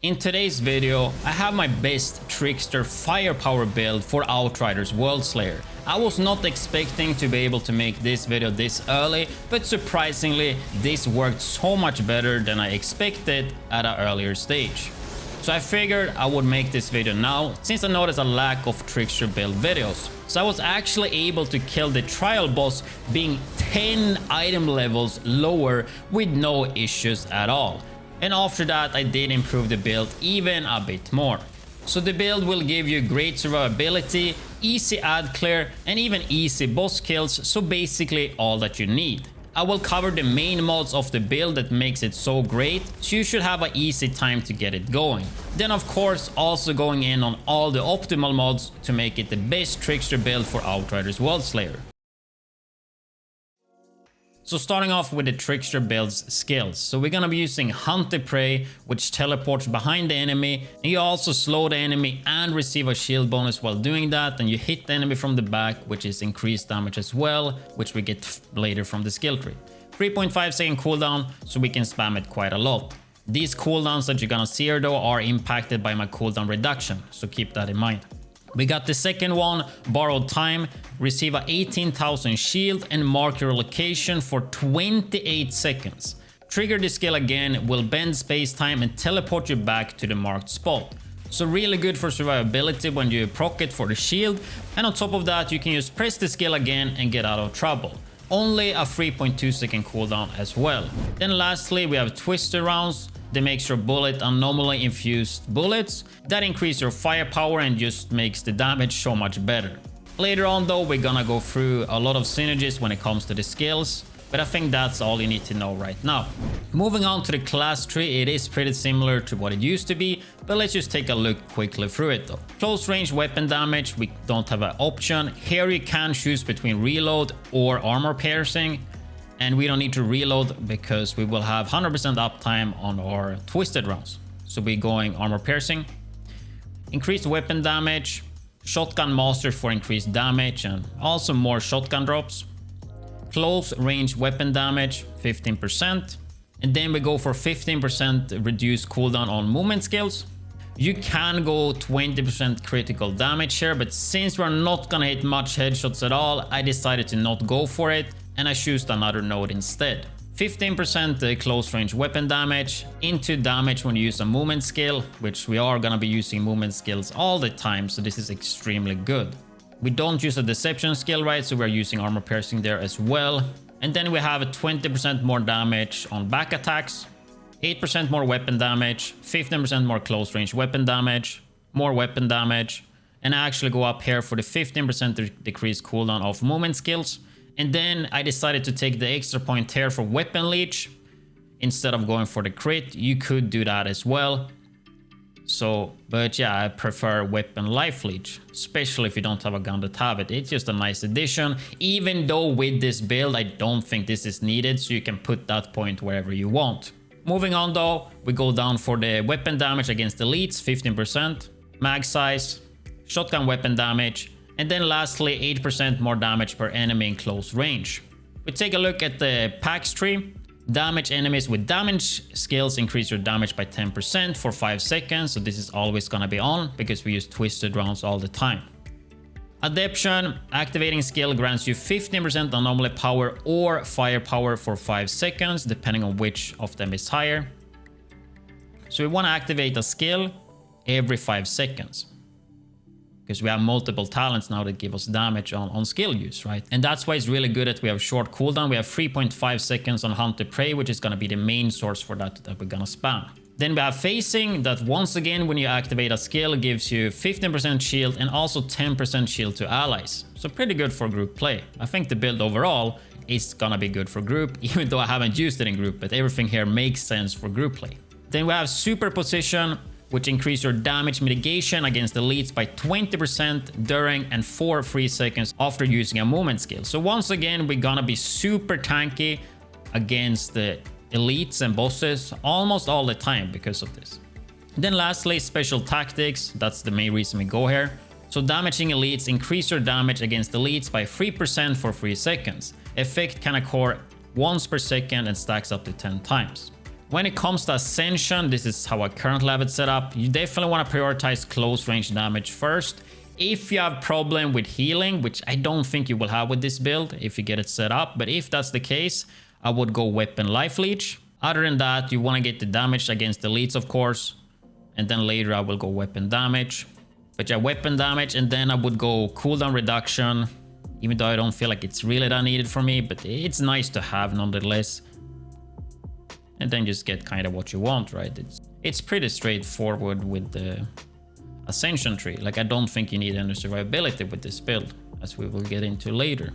In today's video, I have my best Trickster firepower build for Outriders Worldslayer. I was not expecting to be able to make this video this early, but surprisingly, this worked so much better than I expected at an earlier stage. So I figured I would make this video now, since I noticed a lack of Trickster build videos. So I was actually able to kill the trial boss being 10 item levels lower with no issues at all. And after that, I did improve the build even a bit more. So the build will give you great survivability, easy ad clear, and even easy boss kills, so basically all that you need. I will cover the main mods of the build that makes it so great, so you should have an easy time to get it going. Then of course also going in on all the optimal mods to make it the best Trickster build for Outriders Worldslayer. So starting off with the Trickster build's skills. So we're gonna be using Hunt the Prey, which teleports behind the enemy, and you also slow the enemy and receive a shield bonus while doing that, and you hit the enemy from the back, which is increased damage as well, which we get later from the skill tree. 3.5 second cooldown, so we can spam it quite a lot. These cooldowns that you're gonna see here though are impacted by my cooldown reduction, so keep that in mind. We got the second one, Borrowed Time. Receive a 18,000 shield and mark your location for 28 seconds. Trigger the skill again, will bend space-time and teleport you back to the marked spot. So really good for survivability when you proc it for the shield, and on top of that you can just press the skill again and get out of trouble. Only a 3.2 second cooldown as well. Then lastly we have Twister rounds. They make your bullet anomaly infused bullets that increase your firepower and just makes the damage so much better. Later on though, we're gonna go through a lot of synergies when it comes to the skills, but I think that's all you need to know right now. Moving on to the class tree, it is pretty similar to what it used to be, but let's just take a look quickly through it though. Close range weapon damage, we don't have an option. Here you can choose between reload or armor piercing. And we don't need to reload because we will have 100% uptime on our twisted rounds. So we're going armor piercing, increased weapon damage, shotgun master for increased damage and also more shotgun drops, close range weapon damage 15%, and then we go for 15% reduced cooldown on movement skills. You can go 20% critical damage here, but since we're not gonna hit much headshots at all, I decided to not go for it, and I chose another node instead. 15% close range weapon damage, into damage when you use a movement skill, which we are gonna be using movement skills all the time, so this is extremely good. We don't use a deception skill, right, so we're using armor piercing there as well. And then we have a 20% more damage on back attacks, 8% more weapon damage, 15% more close range weapon damage, more weapon damage, and I actually go up here for the 15% decreased cooldown of movement skills. And then I decided to take the extra point here for weapon leech instead of going for the crit. You could do that as well. So, but yeah, I prefer weapon life leech, especially if you don't have a gun that have it. It's just a nice addition, even though with this build, I don't think this is needed. So you can put that point wherever you want. Moving on though, we go down for the weapon damage against elites, 15%, mag size, shotgun weapon damage, and then lastly 8% more damage per enemy in close range. We take a look at the Pax tree. Damage enemies with damage skills increase your damage by 10% for 5 seconds, so this is always gonna be on because we use twisted rounds all the time. Adeption, activating skill grants you 15% anomaly power or firepower for 5 seconds, depending on which of them is higher. So we want to activate a skill every 5 seconds. Because we have multiple talents now that give us damage on skill use, right? And that's why it's really good that we have short cooldown. We have 3.5 seconds on Hunt the Prey, which is going to be the main source for that we're going to spam. Then we have Phasing, that once again, when you activate a skill, gives you 15% shield and also 10% shield to allies. So pretty good for group play. I think the build overall is going to be good for group, even though I haven't used it in group, but everything here makes sense for group play. Then we have Superposition, which increase your damage mitigation against elites by 20% during and for 3 seconds after using a movement skill. So once again, we're gonna be super tanky against the elites and bosses almost all the time because of this. Then lastly, Special Tactics. That's the main reason we go here. So damaging elites, increase your damage against elites by 3% for 3 seconds. Effect can occur once per second and stacks up to 10 times. When it comes to Ascension, this is how I currently have it set up. You definitely want to prioritize close range damage first. If you have problem with healing, which I don't think you will have with this build if you get it set up, but if that's the case, I would go weapon life leech. Other than that, you want to get the damage against elites, of course, and then later I will go weapon damage. But yeah, weapon damage, and then I would go cooldown reduction, even though I don't feel like it's really that needed for me, but it's nice to have nonetheless. And then just get kind of what you want, right? It's pretty straightforward with the Ascension tree. Like, I don't think you need any survivability with this build, as we will get into later.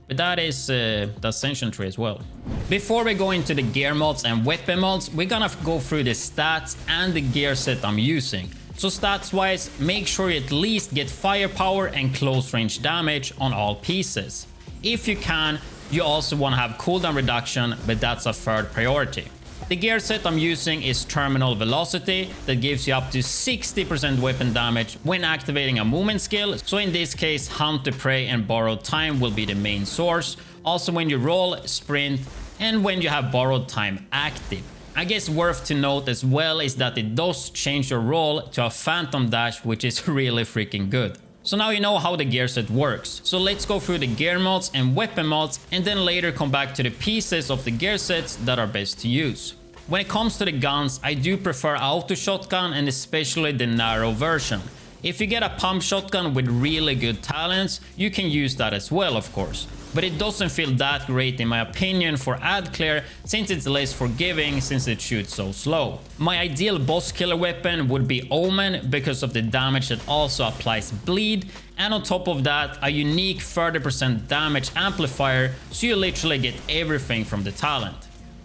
But that is the Ascension tree as well. Before we go into the gear mods and weapon mods, we're gonna go through the stats and the gear set I'm using. So stats wise, make sure you at least get firepower and close range damage on all pieces. If you can, you also want to have cooldown reduction, but that's a third priority. The gear set I'm using is Terminal Velocity that gives you up to 60% weapon damage when activating a movement skill. So in this case, Hunt the Prey and Borrowed Time will be the main source. Also when you roll, sprint, and when you have Borrowed Time active. I guess worth to note as well is that it does change your roll to a Phantom Dash, which is really freaking good. So now you know how the gear set works. So let's go through the gear mods and weapon mods, and then later come back to the pieces of the gear sets that are best to use. When it comes to the guns, I do prefer auto shotgun and especially the narrow version. If you get a pump shotgun with really good talents, you can use that as well, of course. But it doesn't feel that great in my opinion for ad clear, since it's less forgiving since it shoots so slow. My ideal boss killer weapon would be Omen because of the damage that also applies bleed, and on top of that a unique 30% damage amplifier, so you literally get everything from the talent.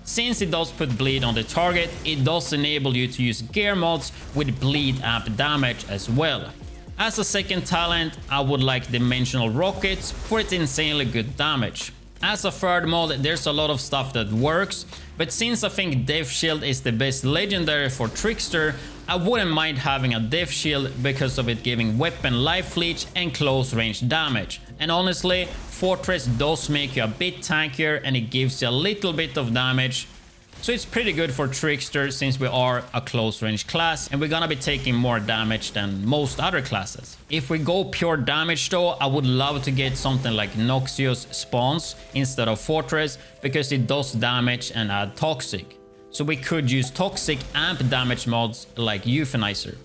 Since it does put bleed on the target, it does enable you to use gear mods with bleed amp damage as well. As a second talent, I would like Dimensional Rockets for its insanely good damage. As a third mod, there's a lot of stuff that works, but since I think Death Shield is the best legendary for Trickster, I wouldn't mind having a Death Shield because of it giving weapon life leech and close range damage. And honestly, Fortress does make you a bit tankier and it gives you a little bit of damage. So it's pretty good for Trickster since we are a close range class and we're gonna be taking more damage than most other classes. If we go pure damage though, I would love to get something like Noxious Spawns instead of Fortress because it does damage and add Toxic. So we could use Toxic amp damage mods like Euthanizer.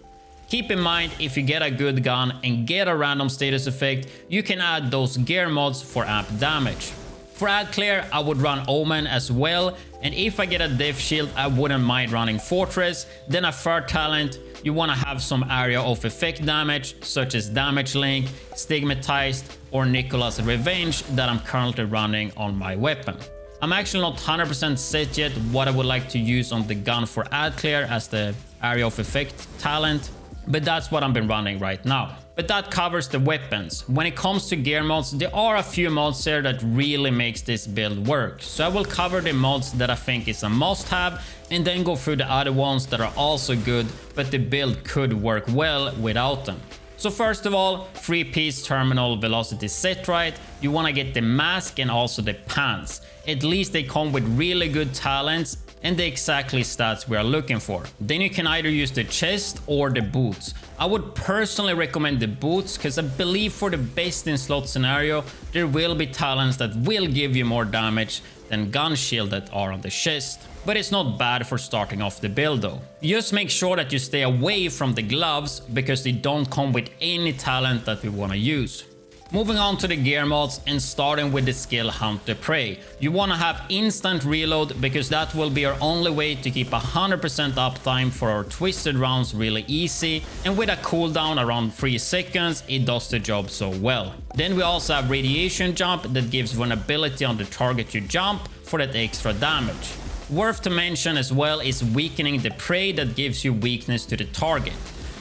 Keep in mind, if you get a good gun and get a random status effect, you can add those gear mods for amp damage. For ad clear, I would run Omen as well, and if I get a Death Shield, I wouldn't mind running Fortress. Then a third talent, you want to have some area of effect damage, such as Damage Link, Stigmatized, or Nicholas Revenge that I'm currently running on my weapon. I'm actually not 100% set yet what I would like to use on the gun for ad clear as the area of effect talent, but that's what I've been running right now. But that covers the weapons. When it comes to gear mods, there are a few mods here that really makes this build work. So I will cover the mods that I think is a must-have and then go through the other ones that are also good, but the build could work well without them. So first of all, 3-piece Terminal Velocity set right. You want to get the mask and also the pants. At least they come with really good talents and the exactly stats we are looking for. Then you can either use the chest or the boots. I would personally recommend the boots because I believe for the best in slot scenario, there will be talents that will give you more damage than gun shield that are on the chest. But it's not bad for starting off the build though. Just make sure that you stay away from the gloves because they don't come with any talent that we want to use. Moving on to the gear mods and starting with the skill Hunt the Prey. You want to have instant reload because that will be our only way to keep 100% uptime for our twisted rounds really easy, and with a cooldown around 3 seconds it does the job so well. Then we also have Radiation Jump that gives vulnerability on the target you jump for that extra damage. Worth to mention as well is Weakening the Prey that gives you weakness to the target.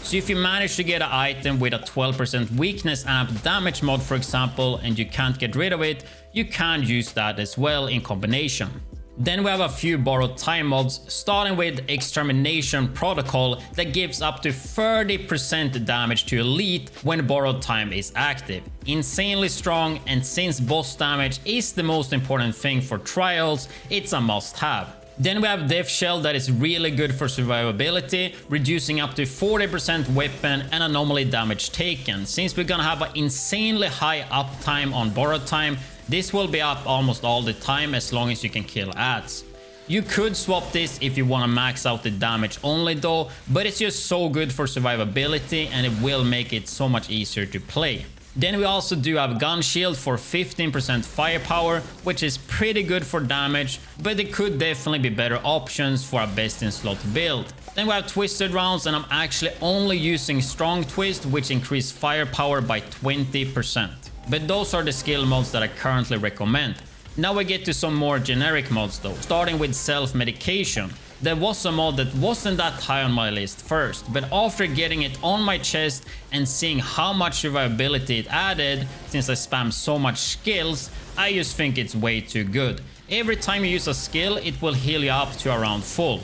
So if you manage to get an item with a 12% weakness amp damage mod for example and you can't get rid of it, you can use that as well in combination. Then we have a few borrowed time mods, starting with Extermination Protocol that gives up to 30% damage to elite when borrowed time is active. Insanely strong, and since boss damage is the most important thing for trials, it's a must have. Then we have Death Shell that is really good for survivability, reducing up to 40% weapon and anomaly damage taken. Since we're gonna have an insanely high uptime on borrowed time, this will be up almost all the time as long as you can kill adds. You could swap this if you want to max out the damage only though, but it's just so good for survivability and it will make it so much easier to play. Then we also do have Gun Shield for 15% firepower, which is pretty good for damage, but there could definitely be better options for a best in slot build. Then we have Twisted Rounds, and I'm actually only using Strong Twist, which increase firepower by 20%. But those are the skill mods that I currently recommend. Now we get to some more generic mods though, starting with self-medication. There was a mod that wasn't that high on my list first, but after getting it on my chest and seeing how much survivability it added, since I spam so much skills, I just think it's way too good. Every time you use a skill, it will heal you up to around full.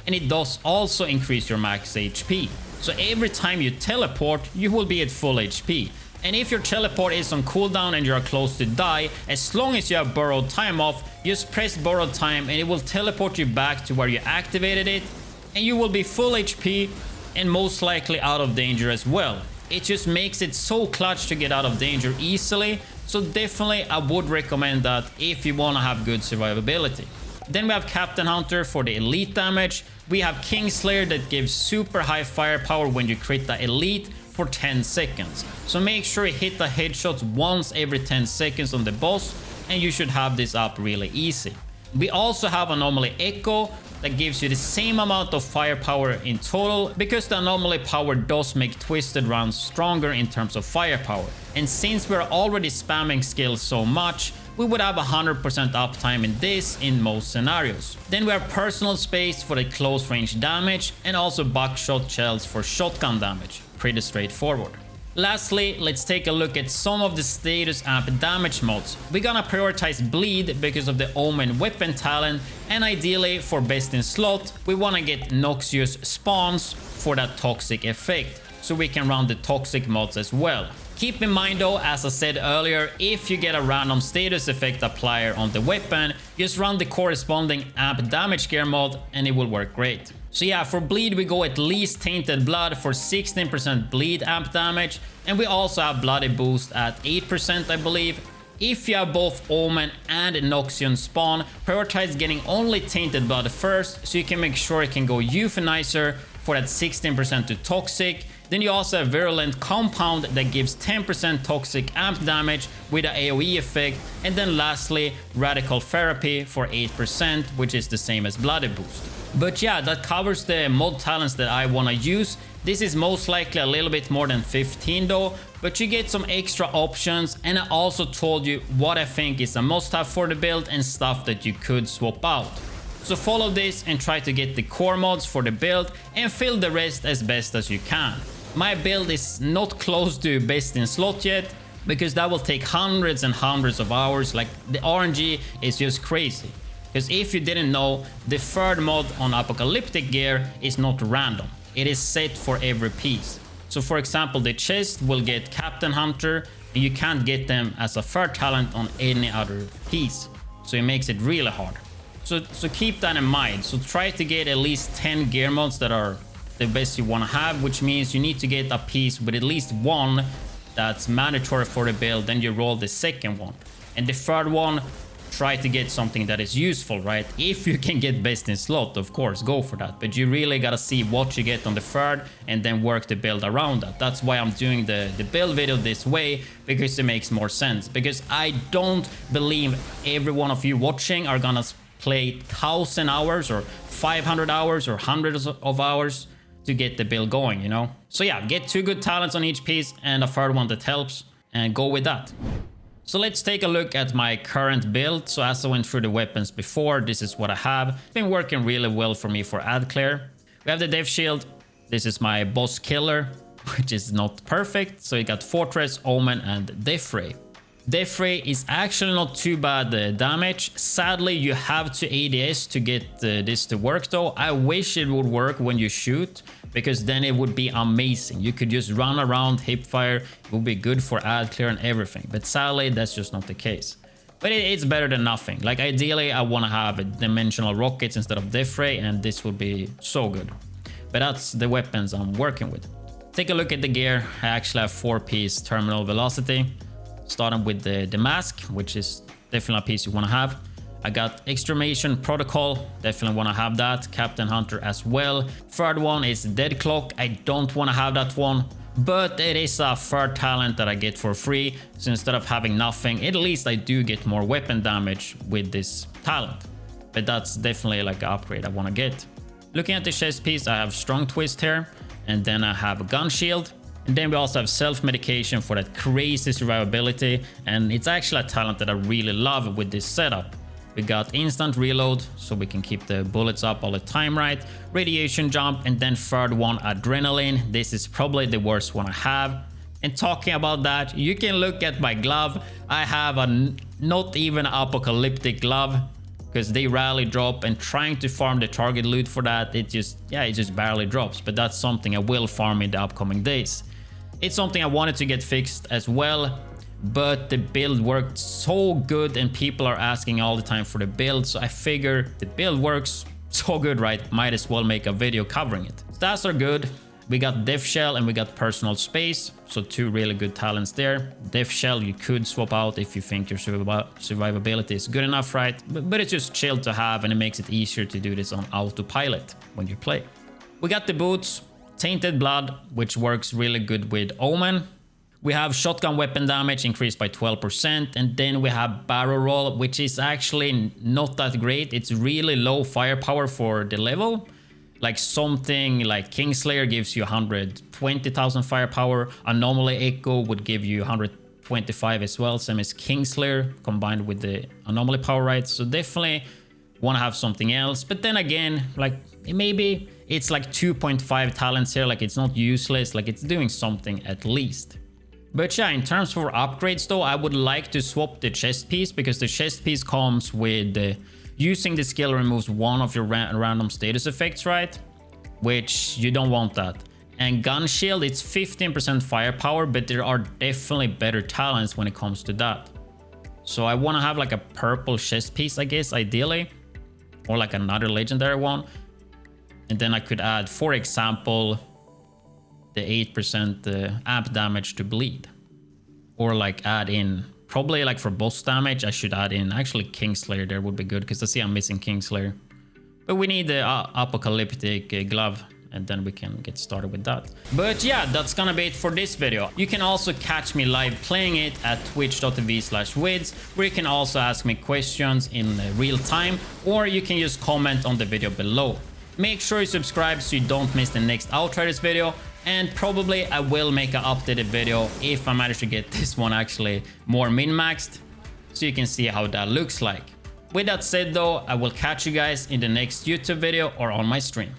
And it does also increase your max HP. So every time you teleport, you will be at full HP. And if your teleport is on cooldown and you are close to die, as long as you have borrowed time off, just press borrowed time and it will teleport you back to where you activated it, and you will be full HP and most likely out of danger as well. It just makes it so clutch to get out of danger easily, so definitely I would recommend that if you want to have good survivability. Then we have Captain Hunter for the elite damage. We have Kingslayer that gives super high firepower when you crit the elite for 10 seconds. So make sure you hit the headshots once every 10 seconds on the boss and you should have this up really easy. We also have Anomaly Echo that gives you the same amount of firepower in total, because the Anomaly power does make Twisted Rounds stronger in terms of firepower. And since we're already spamming skills so much, we would have 100% uptime in this in most scenarios. Then we have Personal Space for the close range damage, and also Buckshot Shells for shotgun damage. Pretty straightforward. Lastly, let's take a look at some of the status amp damage mods. We're gonna prioritize Bleed because of the Omen weapon talent, and ideally for best in slot, we wanna get Noxious spawns for that toxic effect, so we can run the toxic mods as well. Keep in mind though, as I said earlier, if you get a random status effect applier on the weapon, just run the corresponding amp damage gear mod and it will work great. So yeah, for Bleed we go at least Tainted Blood for 16% bleed amp damage, and we also have Bloody Boost at 8% I believe. If you have both Omen and Noxion spawn, prioritize getting only Tainted Blood first, so you can make sure it can go Euthanizer for that 16% to toxic. Then you also have Virulent Compound that gives 10% toxic amp damage with an AoE effect. And then lastly, Radical Therapy for 8%, which is the same as Bloody Boost. But yeah, that covers the mod talents that I want to use. This is most likely a little bit more than 15 though, but you get some extra options, and I also told you what I think is a must-have for the build and stuff that you could swap out. So follow this and try to get the core mods for the build and fill the rest as best as you can. My build is not close to best in slot yet, because that will take hundreds and hundreds of hours. Like, the RNG is just crazy. Because if you didn't know, the third mod on Apocalyptic gear is not random. It is set for every piece. So for example, the chest will get Captain Hunter, and you can't get them as a third talent on any other piece. So it makes it really hard. So keep that in mind. So try to get at least 10 gear mods that are the best you want to have, which means you need to get a piece with at least one that's mandatory for the build. Then you roll the second one, and the third one, try to get something that is useful, right? If you can get best in slot, of course, go for that, but you really gotta see what you get on the third and then work the build around that. That's why I'm doing the build video this way, because it makes more sense. Because I don't believe every one of you watching are gonna play 1,000 hours or 500 hours or hundreds of hours to get the build going, you know? So yeah, get 2 good talents on each piece and a third one that helps, and go with that. So let's take a look at my current build. So as I went through the weapons before, this is what I have. It's been working really well for me for ad clear. We have the Death Shield. This is my boss killer, which is not perfect. So you got Fortress, Omen, and Death Ray. Death Ray is actually not too bad damage. Sadly, you have to ADS to get this to work though. I wish it would work when you shoot, because then it would be amazing. You could just run around, hip fire. It would be good for ad clear and everything. But sadly, that's just not the case. But it's better than nothing. Like ideally, I want to have dimensional rockets instead of death ray, and this would be so good. But that's the weapons I'm working with. Take a look at the gear. I actually have 4-piece terminal velocity. Starting with the mask, which is definitely a piece you want to have. I got Extermination Protocol, definitely want to have that. Captain Hunter as well. Third one is Dead Clock. I don't want to have that one, but it is a third talent that I get for free. So instead of having nothing, at least I do get more weapon damage with this talent. But that's definitely like an upgrade I want to get. Looking at the chest piece, I have Strong Twist here, and then I have a Gun Shield. And then we also have Self-Medication for that crazy survivability, and it's actually a talent that I really love with this setup. We got Instant Reload, so we can keep the bullets up all the time, right? Radiation Jump, and then third one, Adrenaline. This is probably the worst one I have. And talking about that, you can look at my glove. I have a not even apocalyptic glove, because they rarely drop, and trying to farm the target loot for that, it just barely drops. But that's something I will farm in the upcoming days. It's something I wanted to get fixed as well, but the build worked so good and people are asking all the time for the build, so I figure the build works so good, right? Might as well make a video covering it. Stats are good. We got Death Shell and we got Personal Space, so 2 really good talents there. Death Shell you could swap out if you think your survivability is good enough, right? But it's just chill to have, and it makes it easier to do this on autopilot when you play. We got the boots, Tainted Blood, which works really good with Omen. We have shotgun weapon damage increased by 12%, and then we have barrel roll, which is actually not that great. It's really low firepower for the level. Like something like Kingslayer gives you 120,000 firepower. Anomaly Echo would give you 125 as well, same as Kingslayer combined with the anomaly power, right? So definitely want to have something else. But then again, like maybe it's like 2.5 talents here, like it's not useless, like it's doing something at least. But yeah, in terms for upgrades though, I would like to swap the chest piece, because the chest piece comes with using the skill removes one of your random status effects, right? Which you don't want that. And Gun Shield, it's 15% firepower, but there are definitely better talents when it comes to that. So I want to have like a purple chest piece, I guess, ideally, or like another legendary one. And then I could add, for example, the 8% amp damage to bleed, or like add in, probably like for boss damage, I should add in actually Kingslayer. There would be good, because I see I'm missing Kingslayer. But we need the apocalyptic glove, and then we can get started with that. But yeah, that's gonna be it for this video. You can also catch me live playing it at twitch.tv/widdz, where you can also ask me questions in real time, or you can just comment on the video below. Make sure you subscribe so you don't miss the next Outriders video. And probably I will make an updated video if I manage to get this one actually more min-maxed, so you can see how that looks like. With that said though, I will catch you guys in the next YouTube video or on my stream.